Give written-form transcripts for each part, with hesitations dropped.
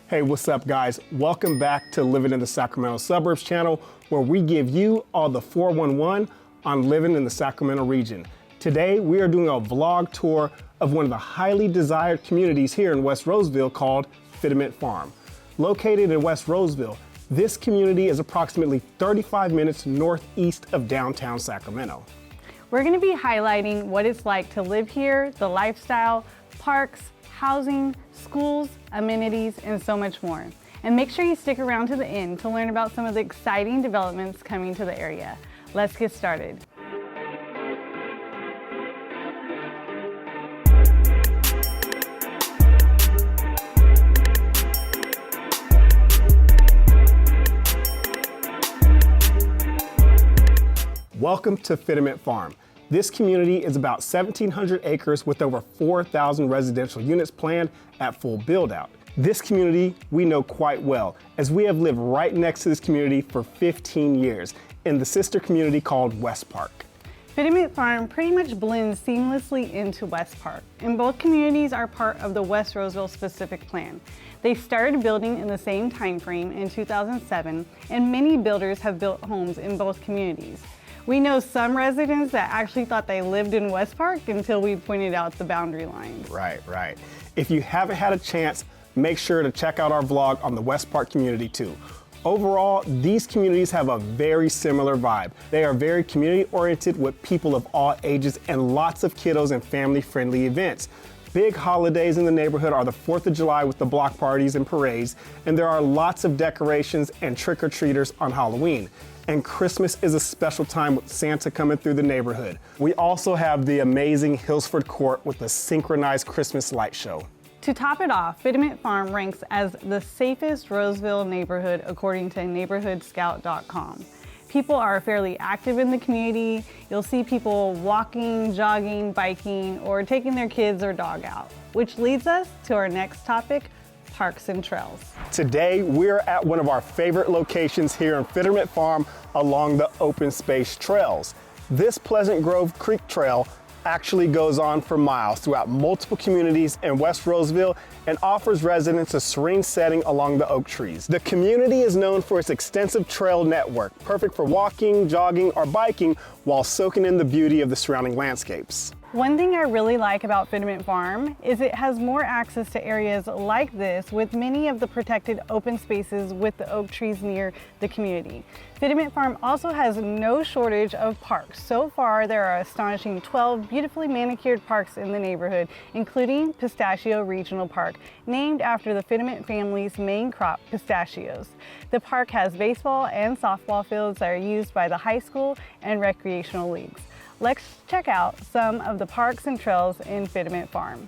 Hey, what's up guys? Welcome back to Living in the Sacramento Suburbs channel, where we give you all the 411 on living in the Sacramento region. Today, we are doing a vlog tour of one of the highly desired communities here in West Roseville called Fiddyment Farm. Located in West Roseville, this community is approximately 35 minutes northeast of downtown Sacramento. We're going to be highlighting what it's like to live here, the lifestyle, parks, housing, schools, amenities, and so much more. And make sure you stick around to the end to learn about some of the exciting developments coming to the area. Let's get started. Welcome to Fiddyment Farm. This community is about 1,700 acres with over 4,000 residential units planned at full build-out. This community we know quite well, as we have lived right next to this community for 15 years in the sister community called West Park. Fiddyment Farm pretty much blends seamlessly into West Park, and both communities are part of the West Roseville specific plan. They started building in the same time frame in 2007, and many builders have built homes in both communities. We know some residents that actually thought they lived in West Park until we pointed out the boundary lines. Right. If you haven't had a chance, make sure to check out our vlog on the West Park community too. Overall, these communities have a very similar vibe. They are very community oriented with people of all ages and lots of kiddos and family friendly events. Big holidays in the neighborhood are the 4th of July with the block parties and parades, and there are lots of decorations and trick-or-treaters on Halloween. And Christmas is a special time with Santa coming through the neighborhood. We also have the amazing Hillsford Court with the synchronized Christmas light show. To top it off, Fiddyment Farm ranks as the safest Roseville neighborhood according to neighborhoodscout.com. People are fairly active in the community. You'll see people walking, jogging, biking, or taking their kids or dog out, which leads us to our next topic, parks and trails. Today, we're at one of our favorite locations here in Fiddyment Farm along the open space trails. This Pleasant Grove Creek Trail actually goes on for miles throughout multiple communities in West Roseville and offers residents a serene setting along the oak trees. The community is known for its extensive trail network, perfect for walking, jogging, or biking while soaking in the beauty of the surrounding landscapes. One thing I really like about Fiddyment Farm is it has more access to areas like this with many of the protected open spaces with the oak trees near the community. Fiddyment Farm also has no shortage of parks. So far, there are astonishing 12 beautifully manicured parks in the neighborhood, including Pistachio Regional Park, named after the Fiddyment family's main crop, pistachios. The park has baseball and softball fields that are used by the high school and recreational leagues. Let's check out some of the parks and trails in Fiddyment Farm.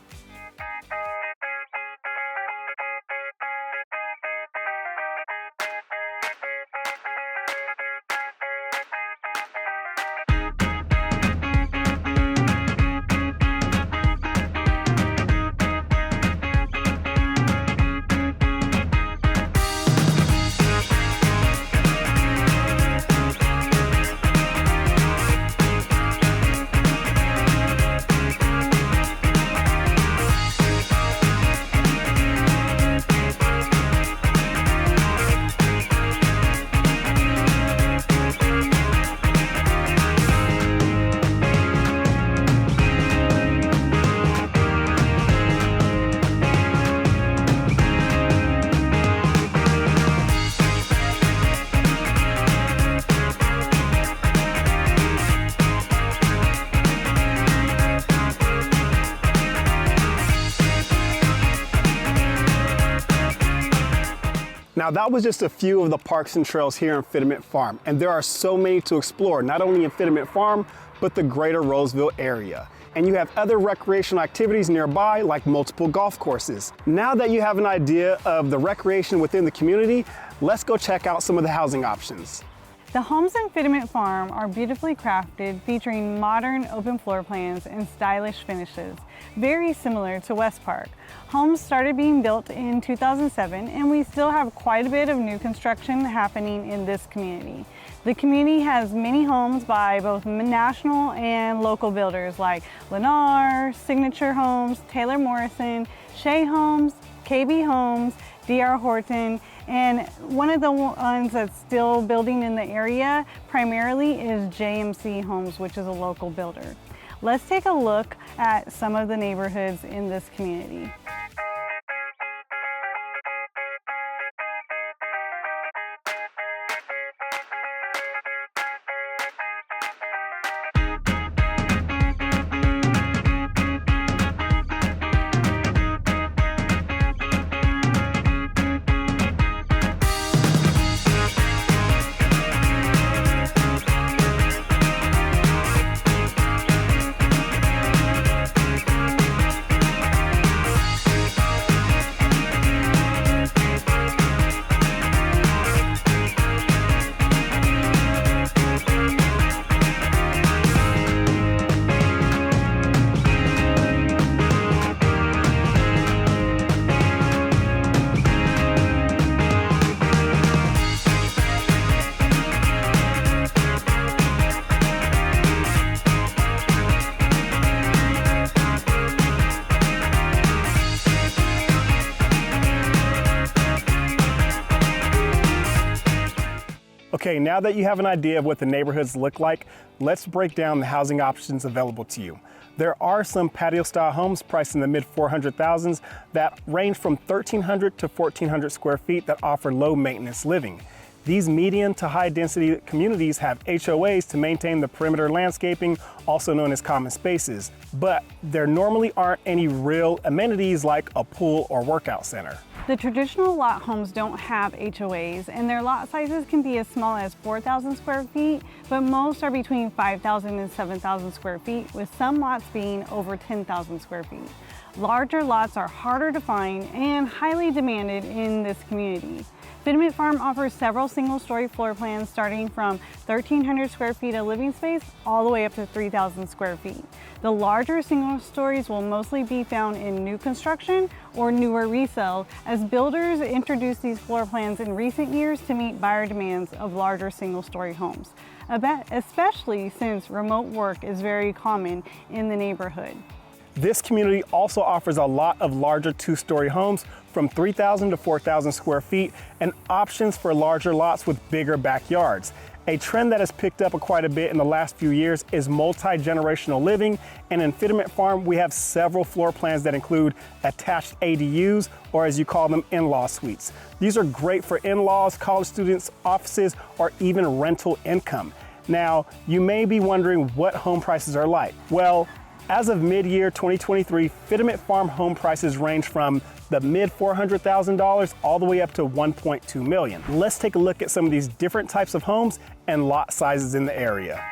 Now that was just a few of the parks and trails here in Fiddyment Farm, and there are so many to explore, not only in Fiddyment Farm, but the greater Roseville area. And you have other recreational activities nearby, like multiple golf courses. Now that you have an idea of the recreation within the community, let's go check out some of the housing options. The homes in Fiddyment Farm are beautifully crafted, featuring modern open floor plans and stylish finishes, very similar to West Park. Homes started being built in 2007, and we still have quite a bit of new construction happening in this community. The community has many homes by both national and local builders like Lennar, Signature Homes, Taylor Morrison, Shea Homes, KB Homes, D.R. Horton, and one of the ones that's still building in the area primarily is JMC Homes, which is a local builder. Let's take a look at some of the neighborhoods in this community. Okay, now that you have an idea of what the neighborhoods look like, let's break down the housing options available to you. There are some patio-style homes priced in the mid-400,000s that range from 1,300 to 1,400 square feet that offer low-maintenance living. These medium to high-density communities have HOAs to maintain the perimeter landscaping, also known as common spaces, but there normally aren't any real amenities like a pool or workout center. The traditional lot homes don't have HOAs, and their lot sizes can be as small as 4,000 square feet, but most are between 5,000 and 7,000 square feet, with some lots being over 10,000 square feet. Larger lots are harder to find and highly demanded in this community. Fiddyment Farm offers several single-story floor plans starting from 1,300 square feet of living space all the way up to 3,000 square feet. The larger single stories will mostly be found in new construction or newer resale, as builders introduced these floor plans in recent years to meet buyer demands of larger single-story homes, especially since remote work is very common in the neighborhood. This community also offers a lot of larger two-story homes from 3,000 to 4,000 square feet and options for larger lots with bigger backyards. A trend that has picked up quite a bit in the last few years is multi-generational living, and in Fiddyment Farm we have several floor plans that include attached ADUs, or as you call them, in-law suites. These are great for in-laws, college students, offices, or even rental income. Now, you may be wondering what home prices are like. Well, as of mid-year 2023, Fiddyment Farm home prices range from the mid-$400,000 all the way up to $1.2 million. Let's take a look at some of these different types of homes and lot sizes in the area.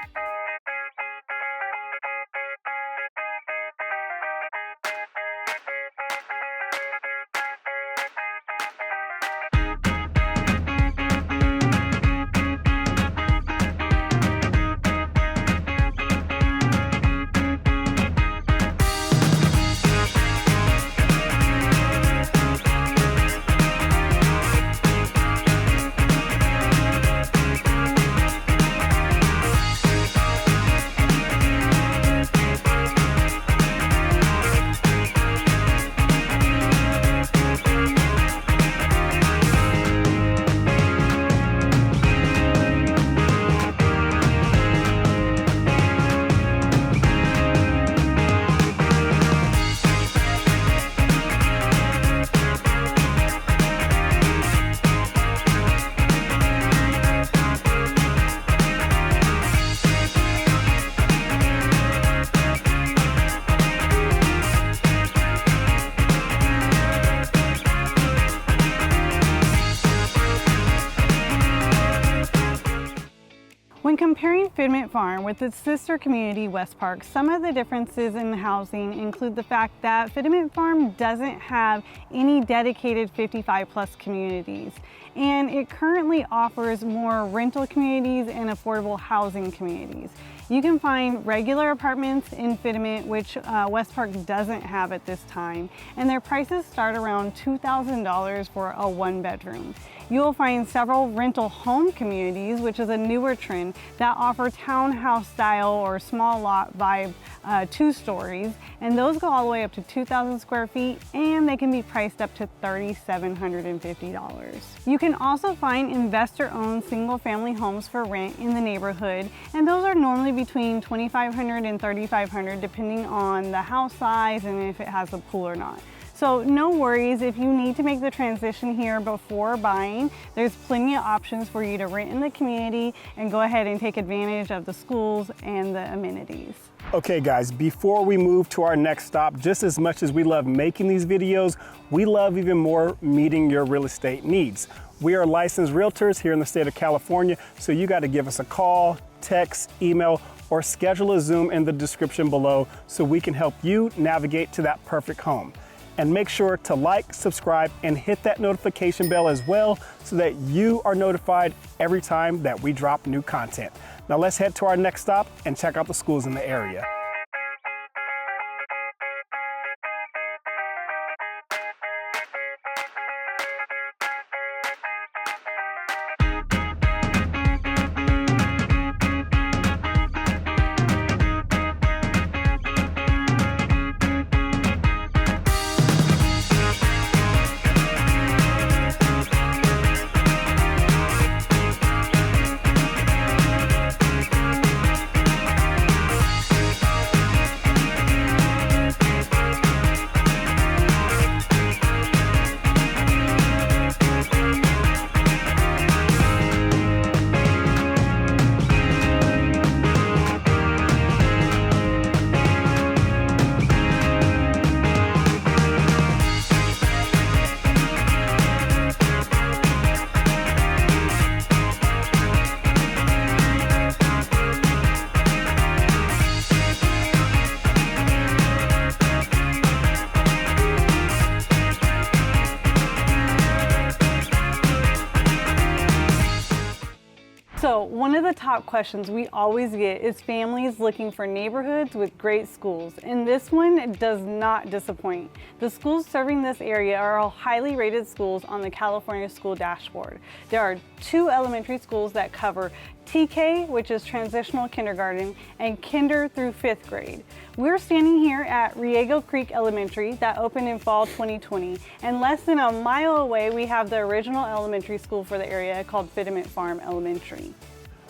When comparing Fiddyment Farm with its sister community, West Park, some of the differences in housing include the fact that Fiddyment Farm doesn't have any dedicated 55+ communities, and it currently offers more rental communities and affordable housing communities. You can find regular apartments in Fiddyment, which West Park doesn't have at this time, and their prices start around $2,000 for a 1-bedroom. You will find several rental home communities, which is a newer trend, that offer townhouse style or small lot vibe 2 stories, and those go all the way up to 2,000 square feet, and they can be priced up to $3,750. You can also find investor-owned single-family homes for rent in the neighborhood, and those are normally between $2,500 and $3,500 depending on the house size and if it has a pool or not. So no worries if you need to make the transition here before buying. There's plenty of options for you to rent in the community and go ahead and take advantage of the schools and the amenities. Okay guys, before we move to our next stop, just as much as we love making these videos, we love even more meeting your real estate needs. We are licensed realtors here in the state of California, so you got to give us a call, text, email, or schedule a Zoom in the description below so we can help you navigate to that perfect home. And make sure to like, subscribe, and hit that notification bell as well so that you are notified every time that we drop new content. Now let's head to our next stop and check out the schools in the area. So one of the top questions we always get is families looking for neighborhoods with great schools, and this one does not disappoint. The schools serving this area are all highly rated schools on the California School Dashboard. There are 2 elementary schools that cover TK, which is transitional kindergarten, and kinder through 5th grade. We're standing here at Riego Creek Elementary that opened in fall 2020, and less than a mile away we have the original elementary school for the area called Fiddyment Farm Elementary.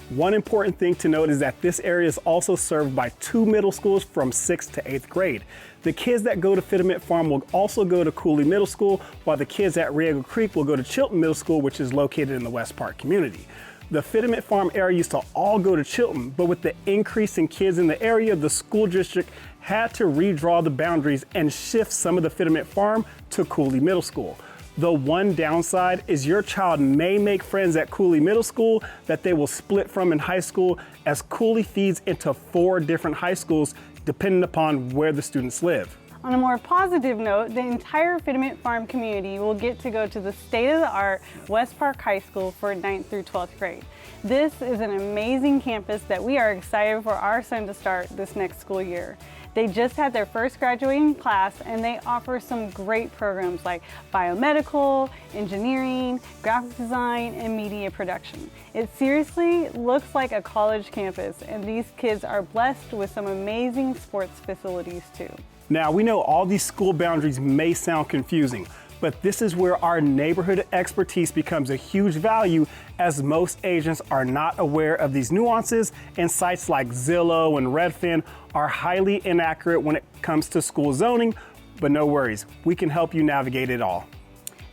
One important thing to note is that this area is also served by 2 middle schools from 6th to 8th grade. The kids that go to Fiddyment Farm will also go to Cooley Middle School, while the kids at Riego Creek will go to Chilton Middle School, which is located in the West Park community. The Fiddyment Farm area used to all go to Chilton, but with the increase in kids in the area, the school district had to redraw the boundaries and shift some of the Fiddyment Farm to Cooley Middle School. The one downside is your child may make friends at Cooley Middle School that they will split from in high school, as Cooley feeds into 4 different high schools depending upon where the students live. On a more positive note, the entire Fiddyment Farm community will get to go to the state-of-the-art West Park High School for 9th through 12th grade. This is an amazing campus that we are excited for our son to start this next school year. They just had their first graduating class, and they offer some great programs like biomedical, engineering, graphic design, and media production. It seriously looks like a college campus, and these kids are blessed with some amazing sports facilities too. Now, we know all these school boundaries may sound confusing, but this is where our neighborhood expertise becomes a huge value, as most agents are not aware of these nuances, and sites like Zillow and Redfin are highly inaccurate when it comes to school zoning, but no worries, we can help you navigate it all.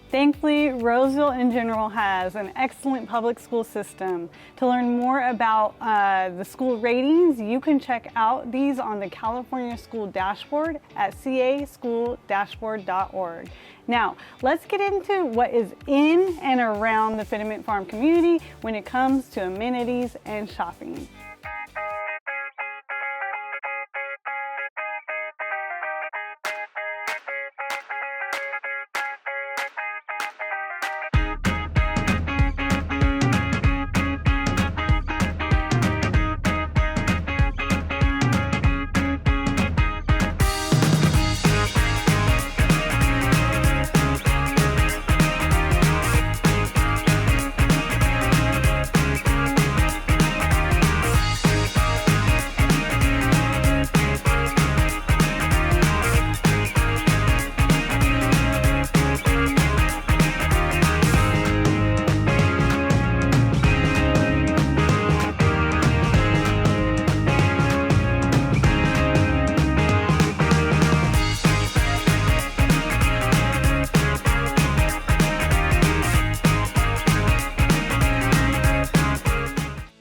Thankfully, Roseville in general has an excellent public school system. To learn more about the school ratings, you can check out these on the California School Dashboard at casschooldashboard.org. Now, let's get into what is in and around the Fiddyment Farm community when it comes to amenities and shopping.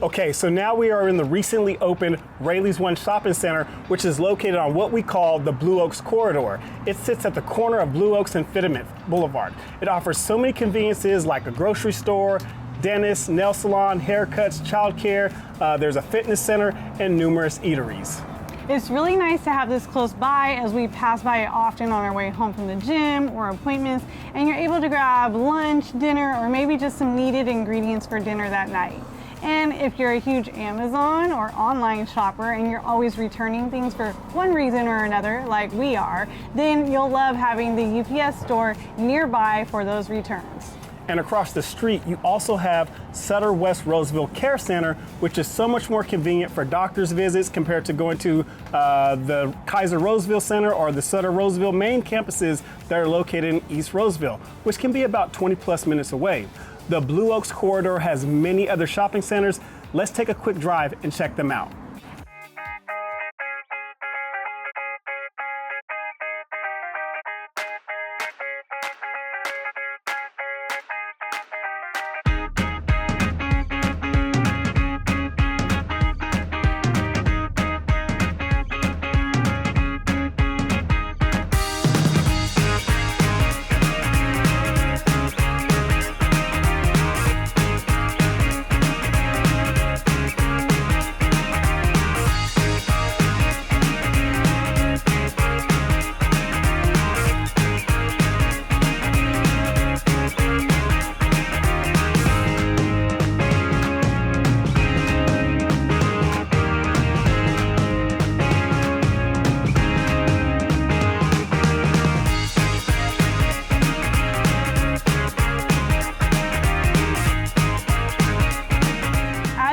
Okay, so now we are in the recently opened Raley's One Shopping Center, which is located on what we call the Blue Oaks Corridor. It sits at the corner of Blue Oaks and Fiddyment Boulevard. It offers so many conveniences like a grocery store, dentist, nail salon, haircuts, childcare, there's a fitness center, and numerous eateries. It's really nice to have this close by as we pass by it often on our way home from the gym or appointments, and you're able to grab lunch, dinner, or maybe just some needed ingredients for dinner that night. And if you're a huge Amazon or online shopper and you're always returning things for one reason or another, like we are, then you'll love having the UPS store nearby for those returns. And across the street, you also have Sutter West Roseville Care Center, which is so much more convenient for doctor's visits compared to going to the Kaiser Roseville Center or the Sutter Roseville main campuses that are located in East Roseville, which can be about 20+ minutes away. The Blue Oaks Corridor has many other shopping centers. Let's take a quick drive and check them out.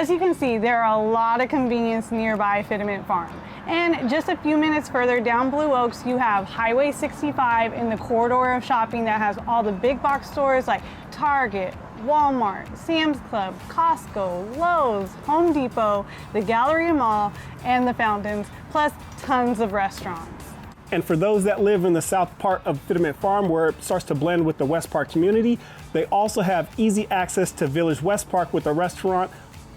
As you can see, there are a lot of convenience nearby Fiddyment Farm. And just a few minutes further down Blue Oaks, you have Highway 65 in the corridor of shopping that has all the big box stores like Target, Walmart, Sam's Club, Costco, Lowe's, Home Depot, the Galleria Mall, and the Fountains, plus tons of restaurants. And for those that live in the south part of Fiddyment Farm, where it starts to blend with the West Park community, they also have easy access to Village West Park with a restaurant,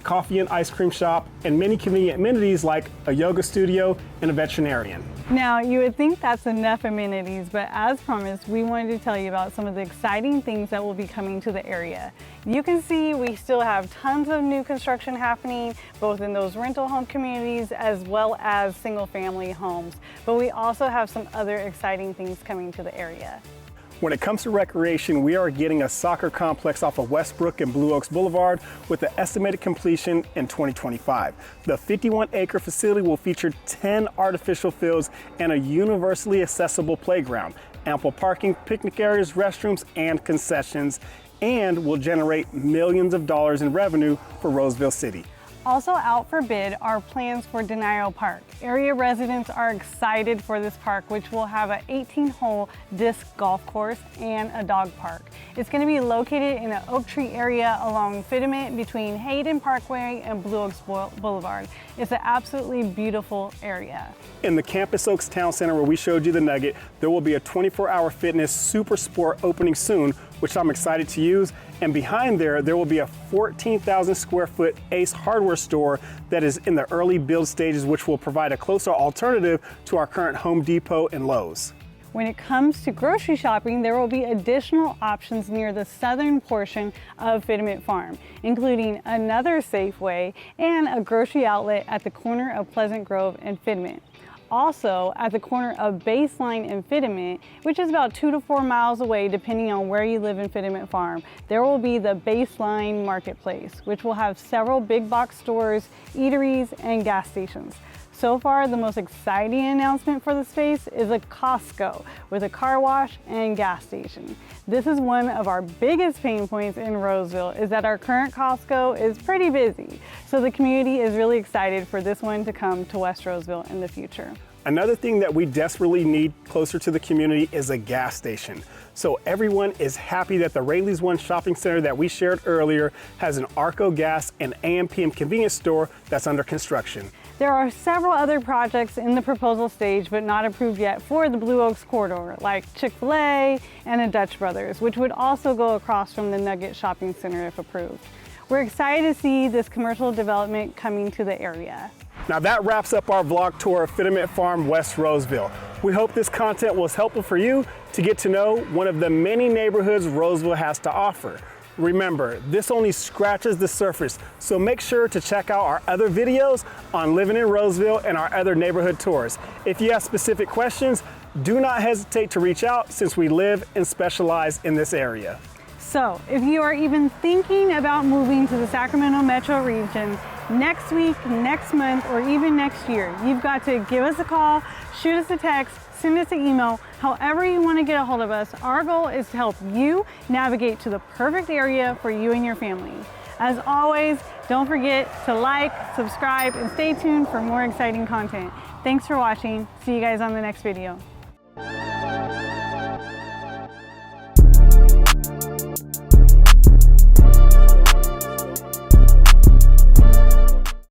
coffee and ice cream shop, and many convenient amenities like a yoga studio and a veterinarian. Now, you would think that's enough amenities, but as promised, we wanted to tell you about some of the exciting things that will be coming to the area. You can see we still have tons of new construction happening, both in those rental home communities as well as single family homes. But we also have some other exciting things coming to the area. When it comes to recreation, we are getting a soccer complex off of Westbrook and Blue Oaks Boulevard with an estimated completion in 2025. The 51-acre facility will feature 10 artificial fields and a universally accessible playground, ample parking, picnic areas, restrooms, and concessions, and will generate millions of dollars in revenue for Roseville City. Also out for bid are plans for Denio Park. Area residents are excited for this park, which will have an 18-hole disc golf course and a dog park. It's going to be located in an oak tree area along Fiddyment between Hayden Parkway and Blue Oaks Boulevard. It's an absolutely beautiful area. In the Campus Oaks Town Center where we showed you the nugget, there will be a 24-hour fitness super sport opening soon, which I'm excited to use. And behind there will be a 14,000 square foot Ace hardware store that is in the early build stages, which will provide a closer alternative to our current Home Depot and Lowe's. When it comes to grocery shopping, there will be additional options near the southern portion of Fiddyment Farm, including another Safeway and a grocery outlet at the corner of Pleasant Grove and Fiddyment. Also, at the corner of Baseline and Fiddyment, which is about 2 to 4 miles away depending on where you live in Fiddyment Farm, there will be the Baseline Marketplace, which will have several big box stores, eateries, and gas stations. So far, the most exciting announcement for the space is a Costco with a car wash and gas station. This is one of our biggest pain points in Roseville, is that our current Costco is pretty busy. So the community is really excited for this one to come to West Roseville in the future. Another thing that we desperately need closer to the community is a gas station. So everyone is happy that the Raley's One Shopping Center that we shared earlier has an Arco Gas and AM/PM convenience store that's under construction. There are several other projects in the proposal stage but not approved yet for the Blue Oaks corridor, like Chick-fil-A and a Dutch Brothers, which would also go across from the Nugget Shopping Center if approved. We're excited to see this commercial development coming to the area. Now that wraps up our vlog tour of Fiddyment Farm, West Roseville. We hope this content was helpful for you to get to know one of the many neighborhoods Roseville has to offer. Remember, this only scratches the surface, so make sure to check out our other videos on living in Roseville and our other neighborhood tours. If you have specific questions, do not hesitate to reach out since we live and specialize in this area. So, if you are even thinking about moving to the Sacramento metro region next week, next month, or even next year, you've got to give us a call, shoot us a text, send us an email, however you want to get a hold of us. Our goal is to help you navigate to the perfect area for you and your family. As always, don't forget to like, subscribe, and stay tuned for more exciting content. Thanks for watching. See you guys on the next video.